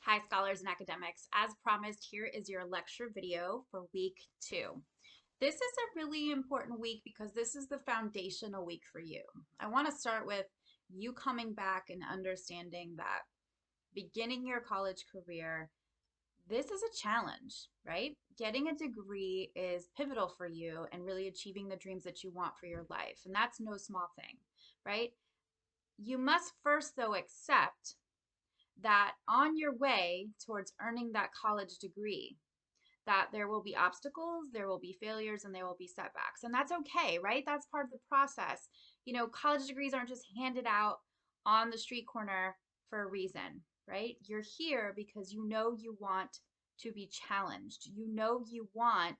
Hi, scholars and academics. As promised, here is your lecture video for week 2. This is a really important week because this is the foundational week for you. I want to start with you coming back and understanding that beginning your college career, this is a challenge, right? Getting a degree is pivotal for you and really achieving the dreams that you want for your life. And that's no small thing, right? You must first, though, accept that on your way towards earning that college degree, that there will be obstacles, there will be failures, and there will be setbacks. And that's okay, right? That's part of the process. College degrees aren't just handed out on the street corner for a reason, right? You're here because you know you want to be challenged. You know you want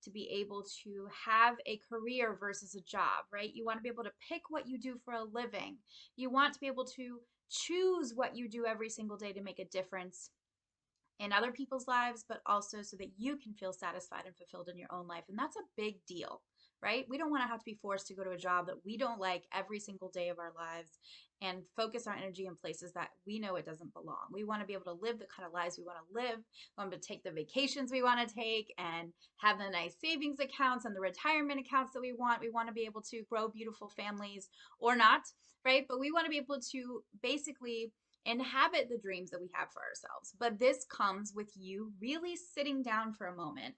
to be able to have a career versus a job, right? You want to be able to pick what you do for a living. You want to be able to choose what you do every single day to make a difference in other people's lives, but also so that you can feel satisfied and fulfilled in your own life. And that's a big deal, right? We don't want to have to be forced to go to a job that we don't like every single day of our lives and focus our energy in places that we know it doesn't belong. We want to be able to live the kind of lives we want to live. We want to take the vacations we want to take and have the nice savings accounts and the retirement accounts that we want. We want to be able to grow beautiful families or not, right? But we want to be able to basically inhabit the dreams that we have for ourselves. But this comes with you really sitting down for a moment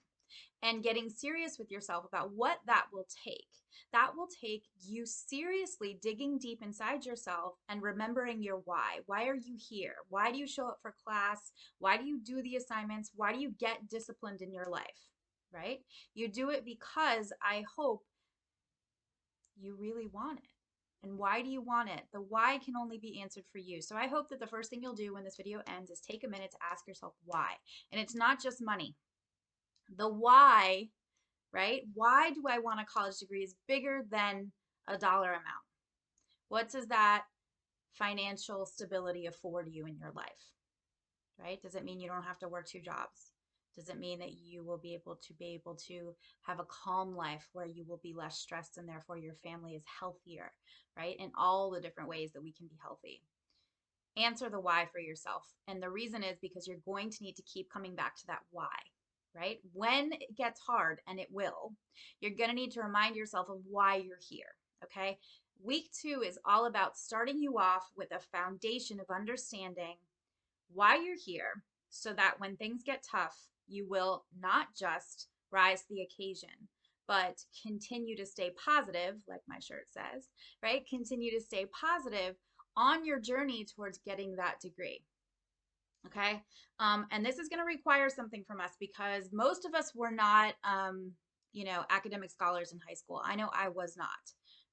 and getting serious with yourself about what that will take. That will take you seriously digging deep inside yourself and remembering your why. Why are you here? Why do you show up for class? Why do you do the assignments? Why do you get disciplined in your life? Right? You do it because I hope you really want it. And why do you want it? The why can only be answered for you. So I hope that the first thing you'll do when this video ends is take a minute to ask yourself why. And it's not just money. The why, right? Why do I want a college degree is bigger than a dollar amount. What does that financial stability afford you in your life, right? Does it mean you don't have to work 2 jobs? Does it mean that you will be able to have a calm life where you will be less stressed and therefore your family is healthier, right? In all the different ways that we can be healthy. Answer the why for yourself. And the reason is because you're going to need to keep coming back to that why, right? When it gets hard, and it will, you're going to need to remind yourself of why you're here, okay? Week 2 is all about starting you off with a foundation of understanding why you're here so that when things get tough, you will not just rise to the occasion, but continue to stay positive, like my shirt says, right? Continue to stay positive on your journey towards getting that degree. Okay. And this is going to require something from us because most of us were not, academic scholars in high school. I know I was not,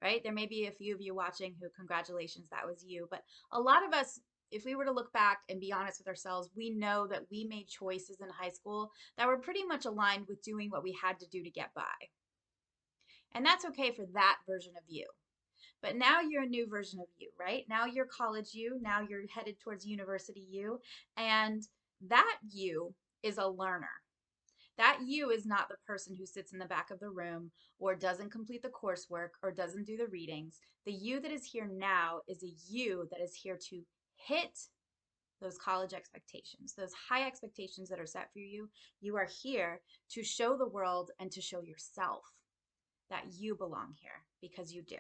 right? There may be a few of you watching who, congratulations, that was you. But a lot of us, if we were to look back and be honest with ourselves, we know that we made choices in high school that were pretty much aligned with doing what we had to do to get by. And that's okay for that version of you. But now you're a new version of you, right? Now you're college you, now you're headed towards university you, and that you is a learner. That you is not the person who sits in the back of the room or doesn't complete the coursework or doesn't do the readings. The you that is here now is a you that is here to hit those college expectations, those high expectations that are set for you. You are here to show the world and to show yourself that you belong here because you do.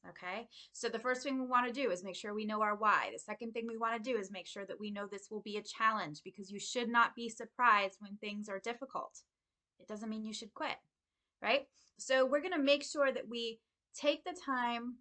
Okay, so the first thing we want to do is make sure we know our why. The second thing we want to do is make sure that we know this will be a challenge because you should not be surprised when things are difficult. It doesn't mean you should quit, right? So we're going to make sure that we take the time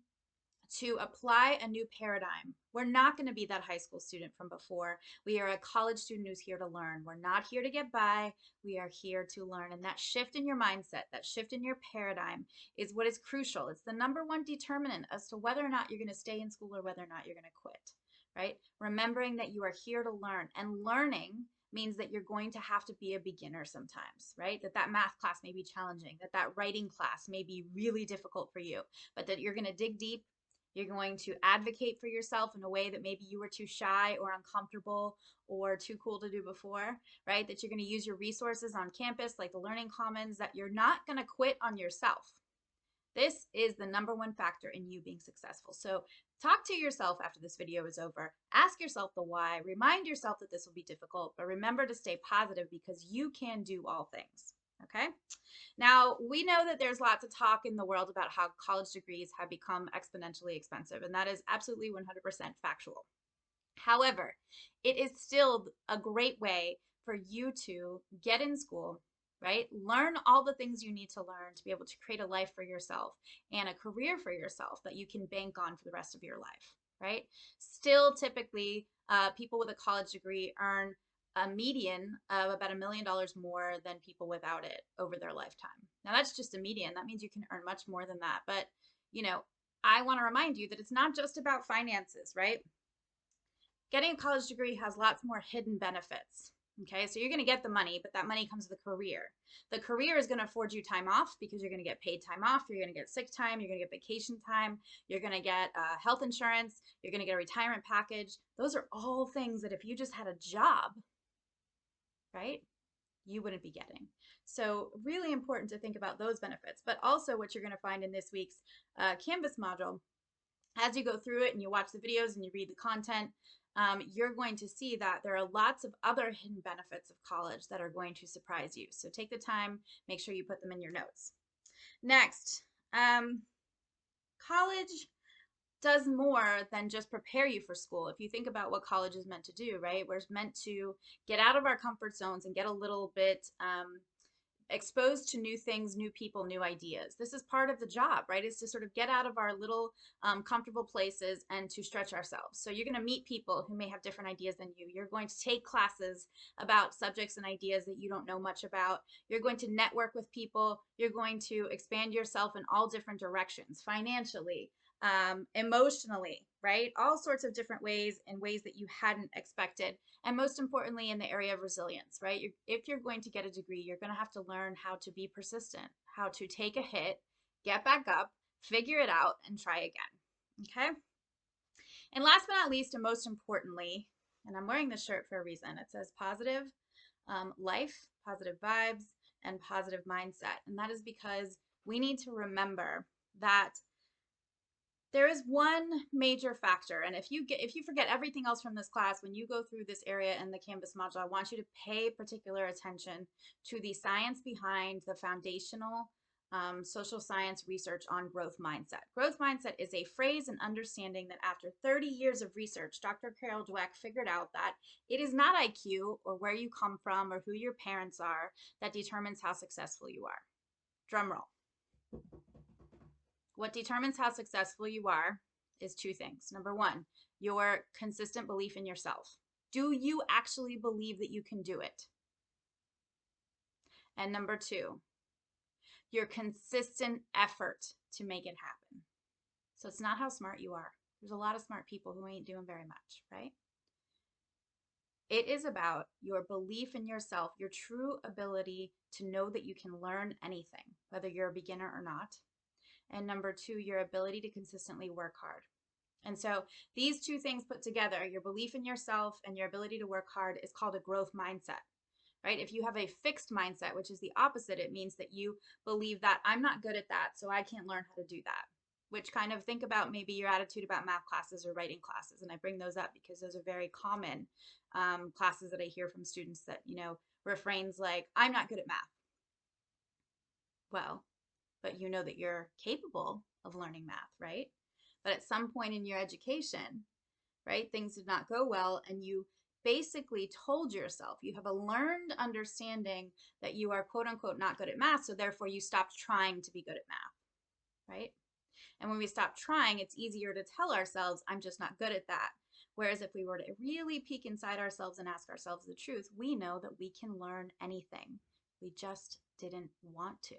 to apply a new paradigm. We're not going to be that high school student from before. We are a college student who's here to learn. We're not here to get by. We are here to learn. And that shift in your mindset, that shift in your paradigm is what is crucial. It's the number one determinant as to whether or not you're going to stay in school or whether or not you're going to quit, right? Remembering that you are here to learn, and learning means that you're going to have to be a beginner sometimes, right? That math class may be challenging, that writing class may be really difficult for you, but that you're going to dig deep. You're going to advocate for yourself in a way that maybe you were too shy or uncomfortable or too cool to do before, right? That you're going to use your resources on campus, like the Learning Commons, that you're not going to quit on yourself. This is the number one factor in you being successful. So talk to yourself after this video is over. Ask yourself the why. Remind yourself that this will be difficult, but remember to stay positive because you can do all things. Okay? Now, we know that there's lots of talk in the world about how college degrees have become exponentially expensive, and that is absolutely 100% factual. However, it is still a great way for you to get in school, right? Learn all the things you need to learn to be able to create a life for yourself and a career for yourself that you can bank on for the rest of your life, right? Still, typically, people with a college degree earn a median of about $1 million more than people without it over their lifetime. Now, that's just a median. That means you can earn much more than that. But, I want to remind you that it's not just about finances, right? Getting a college degree has lots more hidden benefits. Okay, so you're going to get the money, but that money comes with the career. The career is going to afford you time off because you're going to get paid time off. You're going to get sick time. You're going to get vacation time. You're going to get health insurance. You're going to get a retirement package. Those are all things that if you just had a job, right, you wouldn't be getting. So really important to think about those benefits. But also what you're going to find in this week's Canvas module, as you go through it and you watch the videos and you read the content, you're going to see that there are lots of other hidden benefits of college that are going to surprise you. So take the time, make sure you put them in your notes. Next, college does more than just prepare you for school. If you think about what college is meant to do, right? We're meant to get out of our comfort zones and get a little bit exposed to new things, new people, new ideas. This is part of the job, right? Is to sort of get out of our little comfortable places and to stretch ourselves. So you're going to meet people who may have different ideas than you. You're going to take classes about subjects and ideas that you don't know much about. You're going to network with people. You're going to expand yourself in all different directions, financially, emotionally, right? All sorts of different ways, in ways that you hadn't expected. And most importantly, in the area of resilience, right? If you're going to get a degree, you're going to have to learn how to be persistent, how to take a hit, get back up, figure it out, and try again. Okay? And last but not least, and most importantly, and I'm wearing this shirt for a reason, it says positive life, positive vibes, and positive mindset. And that is because we need to remember that there is one major factor, and if you forget everything else from this class, when you go through this area in the Canvas module, I want you to pay particular attention to the science behind the foundational social science research on growth mindset. Growth mindset is a phrase and understanding that after 30 years of research, Dr. Carol Dweck figured out that it is not IQ or where you come from or who your parents are that determines how successful you are. Drum roll. What determines how successful you are is two things. Number one, your consistent belief in yourself. Do you actually believe that you can do it? And number two, your consistent effort to make it happen. So it's not how smart you are. There's a lot of smart people who ain't doing very much, right? It is about your belief in yourself, your true ability to know that you can learn anything, whether you're a beginner or not. And number two, your ability to consistently work hard. And so these two things put together, your belief in yourself and your ability to work hard, is called a growth mindset, right? If you have a fixed mindset, which is the opposite, it means that you believe that I'm not good at that, so I can't learn how to do that. Which kind of think about maybe your attitude about math classes or writing classes. And I bring those up because those are very common classes that I hear from students that, refrains like, I'm not good at math. Well, but you know that you're capable of learning math, right? But at some point in your education, right, things did not go well, and you basically told yourself, you have a learned understanding that you are quote unquote not good at math, so therefore you stopped trying to be good at math, right? And when we stop trying, it's easier to tell ourselves, I'm just not good at that. Whereas if we were to really peek inside ourselves and ask ourselves the truth, we know that we can learn anything. We just didn't want to.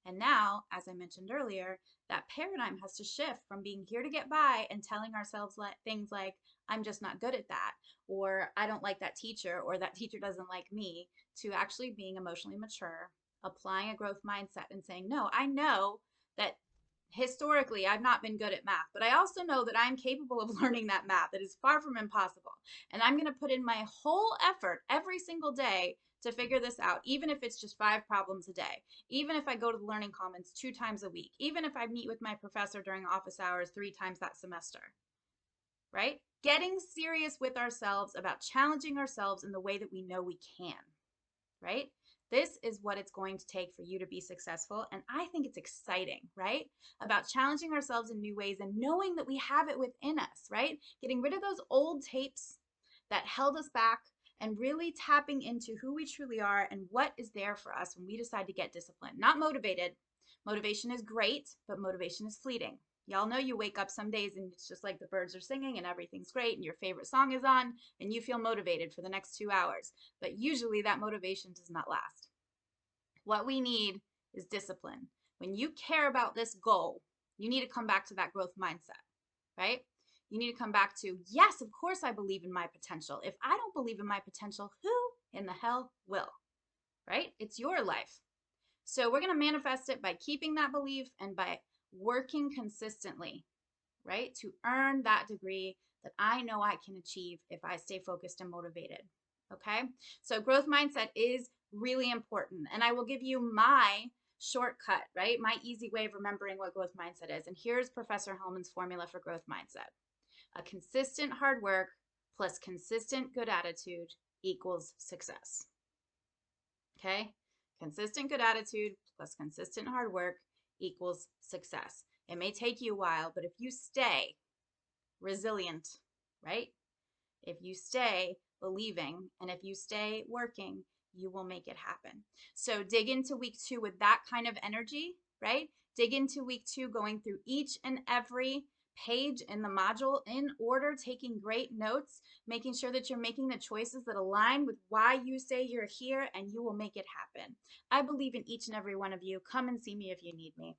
And now, as I mentioned earlier, that paradigm has to shift from being here to get by and telling ourselves things like, I'm just not good at that, or I don't like that teacher, or that teacher doesn't like me, to actually being emotionally mature, applying a growth mindset and saying, no, I know that historically I've not been good at math, but I also know that I'm capable of learning that math. It is far from impossible. And I'm going to put in my whole effort every single day to figure this out, even if it's just 5 problems a day, even if I go to the Learning Commons 2 times a week, even if I meet with my professor during office hours 3 times that semester, right? Getting serious with ourselves about challenging ourselves in the way that we know we can, right? This is what it's going to take for you to be successful. And I think it's exciting, right? About challenging ourselves in new ways and knowing that we have it within us, right? Getting rid of those old tapes that held us back and really tapping into who we truly are and what is there for us when we decide to get disciplined. Not motivated. Motivation is great, but motivation is fleeting. Y'all know you wake up some days and it's just like the birds are singing and everything's great and your favorite song is on and you feel motivated for the next 2 hours. But usually that motivation does not last. What we need is discipline. When you care about this goal, you need to come back to that growth mindset, right? You need to come back to, yes, of course I believe in my potential. If I don't believe in my potential, who in the hell will, right? It's your life. So we're going to manifest it by keeping that belief and by working consistently, right? To earn that degree that I know I can achieve if I stay focused and motivated. Okay. So growth mindset is really important. And I will give you my shortcut, right? My easy way of remembering what growth mindset is. And here's Professor Hellman's formula for growth mindset. A consistent hard work plus consistent good attitude equals success. Okay? Consistent good attitude plus consistent hard work equals success. It may take you a while, but if you stay resilient, right? If you stay believing and if you stay working, you will make it happen. So dig into week 2 with that kind of energy, right? Dig into week 2 going through each and every page in the module in order, taking great notes, making sure that you're making the choices that align with why you say you're here, and you will make it happen. I believe in each and every one of you. Come and see me if you need me.